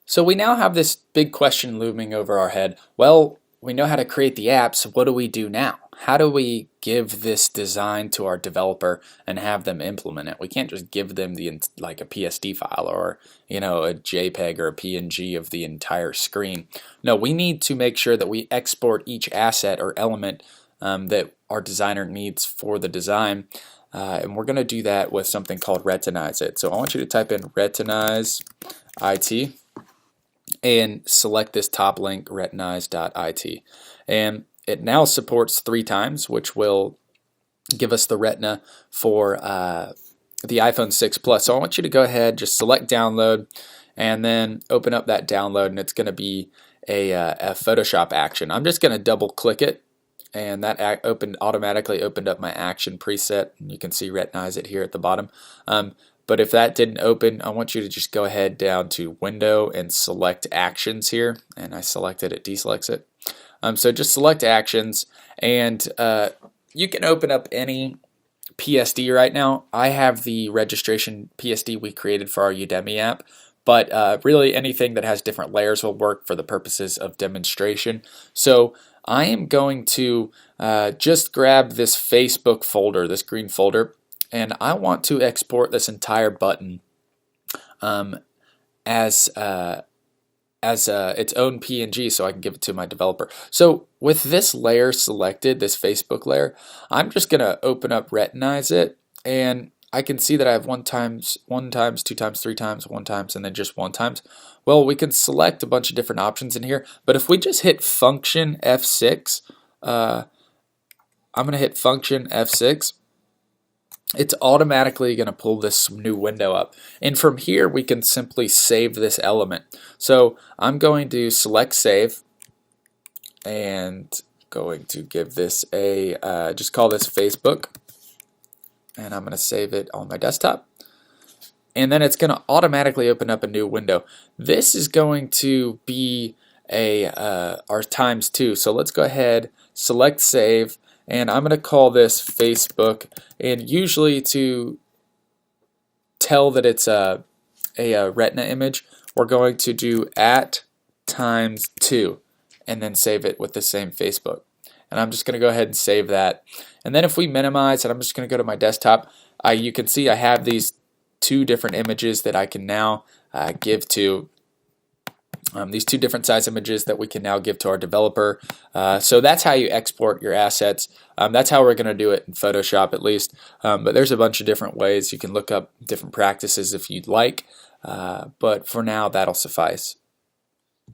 So we now have this big question looming over our head. Well, we know how to create the app, so what do we do now? How do we give this design to our developer and have them implement it? We can't just give them like a PSD file or a JPEG or a PNG of the entire screen. No, we need to make sure that we export each asset or element that our designer needs for the design. And we're going to do that with something called RetinizeIt. So I want you to type in RetinizeIt and select this top link, retinize.it. And it now supports 3 times, which will give us the Retina for the iPhone 6 Plus. So I want you to go ahead, just select download, and then open up that download, and it's going to be a Photoshop action. I'm just going to double click it, and that automatically opened up my action preset. And you can see RetinizeIt here at the bottom. But if that didn't open, I want you to just go ahead down to Window and select Actions here. And I selected it, deselects it. So just select Actions, and you can open up any PSD right now. I have the registration PSD we created for our Udemy app, but really anything that has different layers will work for the purposes of demonstration. So I am going to just grab this Facebook folder, this green folder, and I want to export this entire button as its own PNG so I can give it to my developer. So with this layer selected, this Facebook layer, I'm just going to open up RetinizeIt, and I can see that I have 1 times, 2 times, 3 times, 1 times, and then just 1 times. Well, we can select a bunch of different options in here, but if we just hit Function F6, I'm going to hit Function F6. It's automatically going to pull this new window up. And from here, we can simply save this element. So I'm going to select Save, and going to give this just call this Facebook. And I'm going to save it on my desktop. And then it's going to automatically open up a new window. This is going to be our times 2. So let's go ahead, select Save, and I'm going to call this Facebook. And usually to tell that it's a Retina image, we're going to do @2 and then save it with the same Facebook. And I'm just going to go ahead and save that. And then if we minimize, and I'm just going to go to my desktop, you can see I have these 2 different images that I can now give to these 2 different size images that we can now give to our developer. So that's how you export your assets. That's how we're going to do it in Photoshop at least. But there's a bunch of different ways. You can look up different practices if you'd like. But for now, that'll suffice.